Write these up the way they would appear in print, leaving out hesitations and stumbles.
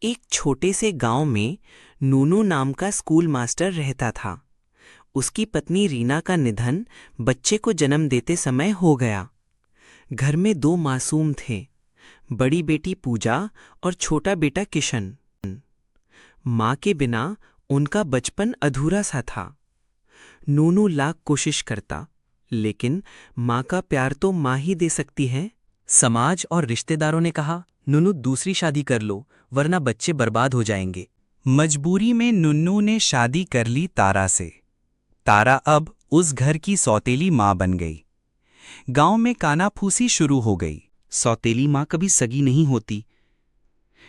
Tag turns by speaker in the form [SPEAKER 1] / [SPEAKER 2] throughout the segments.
[SPEAKER 1] एक छोटे से गांव में नूनू नाम का स्कूल मास्टर रहता था। उसकी पत्नी रीना का निधन बच्चे को जन्म देते समय हो गया। घर में दो मासूम थे, बड़ी बेटी पूजा और छोटा बेटा किशन। माँ के बिना उनका बचपन अधूरा सा था। नूनू लाख कोशिश करता, लेकिन माँ का प्यार तो माँ ही दे सकती है।
[SPEAKER 2] समाज और रिश्तेदारों ने कहा, नूनू दूसरी शादी कर लो वरना बच्चे बर्बाद हो जाएंगे। मजबूरी में नन्नू ने शादी कर ली तारा से। तारा अब उस घर की सौतेली माँ बन गई। गांव में कानाफूसी शुरू हो गई।
[SPEAKER 3] सौतेली माँ कभी सगी नहीं होती।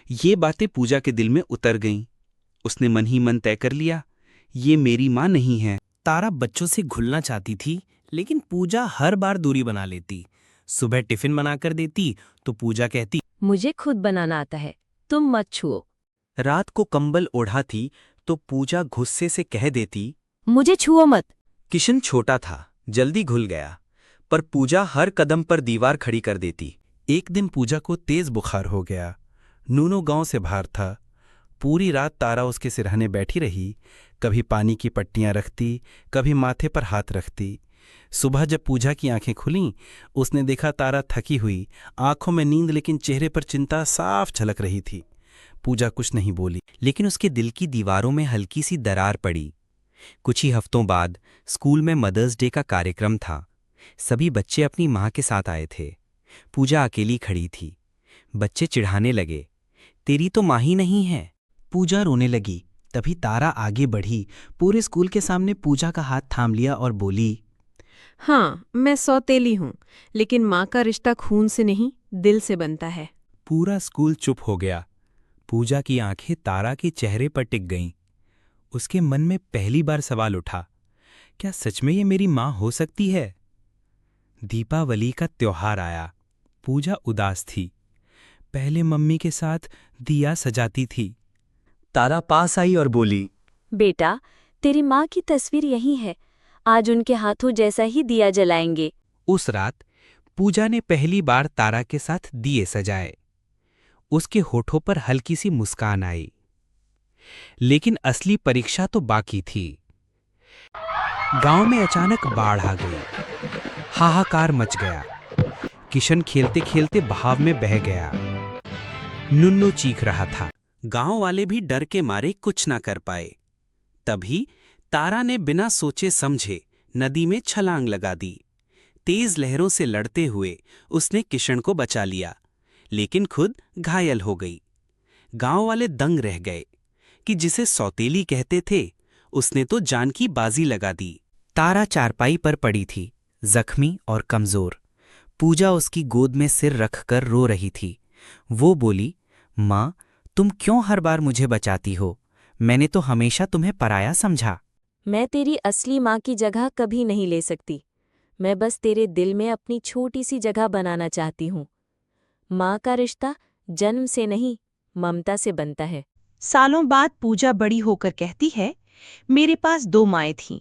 [SPEAKER 3] ये बातें पूजा के दिल में उतर गईं। उसने मन ही मन तय कर लिया, ये मेरी माँ नहीं है।
[SPEAKER 2] तारा बच्चों से घुलना चाहती थी, लेकिन पूजा हर बार दूरी बना लेती। सुबह टिफिन बनाकर देती तो पूजा कहती,
[SPEAKER 4] मुझे खुद बनाना आता है, तुम मत छुओ।
[SPEAKER 2] रात को कंबल ओढ़ाती तो पूजा गुस्से से कह देती,
[SPEAKER 4] मुझे छुओ मत।
[SPEAKER 2] किशन छोटा था, जल्दी घुल गया, पर पूजा हर कदम पर दीवार खड़ी कर देती। एक दिन पूजा को तेज बुखार हो गया। नूनू गांव से बाहर था। पूरी रात तारा उसके सिरहाने बैठी रही। कभी पानी की पट्टियां रखती, कभी माथे पर हाथ रखती। सुबह जब पूजा की आंखें खुलीं, उसने देखा तारा थकी हुई, आंखों में नींद लेकिन चेहरे पर चिंता साफ झलक रही थी। पूजा कुछ नहीं बोली, लेकिन उसके दिल की दीवारों में हल्की सी दरार पड़ी। कुछ ही हफ्तों बाद स्कूल में मदर्स डे का कार्यक्रम था। सभी बच्चे अपनी माँ के साथ आए थे। पूजा अकेली खड़ी थी। बच्चे चिढ़ाने लगे, तेरी तो माँ ही नहीं है। पूजा रोने लगी। तभी तारा आगे बढ़ी, पूरे स्कूल के सामने पूजा का हाथ थाम लिया और बोली,
[SPEAKER 5] हाँ, मैं सौतेली हूँ, लेकिन माँ का रिश्ता खून से नहीं, दिल से बनता है।
[SPEAKER 2] पूरा स्कूल चुप हो गया। पूजा की आंखें तारा के चेहरे पर टिक गईं। उसके मन में पहली बार सवाल उठा, क्या सच में ये मेरी माँ हो सकती है? दीपावली का त्योहार आया। पूजा उदास थी। पहले मम्मी के साथ दिया सजाती थी। तारा पास आई और बोली,
[SPEAKER 4] बेटा, तेरी माँ की तस्वीर यही है, आज उनके हाथों जैसा ही दिया जलाएंगे।
[SPEAKER 2] उस रात पूजा ने पहली बार तारा के साथ दिए सजाए। उसके होठों पर हल्की सी मुस्कान आई। लेकिन असली परीक्षा तो बाकी थी। गांव में अचानक बाढ़ आ गई। हाहाकार मच गया। किशन खेलते खेलते बहाव में बह गया। नन्नू चीख रहा था।
[SPEAKER 3] गांव वाले भी डर के मारे कुछ ना कर पाए। तभी तारा ने बिना सोचे समझे नदी में छलांग लगा दी। तेज लहरों से लड़ते हुए उसने किशन को बचा लिया, लेकिन खुद घायल हो गई। गांव वाले दंग रह गए कि जिसे सौतेली कहते थे, उसने तो जान की बाजी लगा दी।
[SPEAKER 1] तारा चारपाई पर पड़ी थी, जख्मी और कमजोर। पूजा उसकी गोद में सिर रखकर रो रही थी। वो बोली, माँ, तुम क्यों हर बार मुझे बचाती हो? मैंने तो हमेशा तुम्हें पराया समझा।
[SPEAKER 4] मैं तेरी असली माँ की जगह कभी नहीं ले सकती। मैं बस तेरे दिल में अपनी छोटी सी जगह बनाना चाहती हूँ। माँ का रिश्ता जन्म से नहीं, ममता से बनता है।
[SPEAKER 6] सालों बाद पूजा बड़ी होकर कहती है, मेरे पास दो माएँ थीं,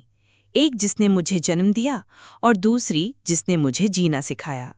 [SPEAKER 6] एक जिसने मुझे जन्म दिया और दूसरी जिसने मुझे जीना सिखाया।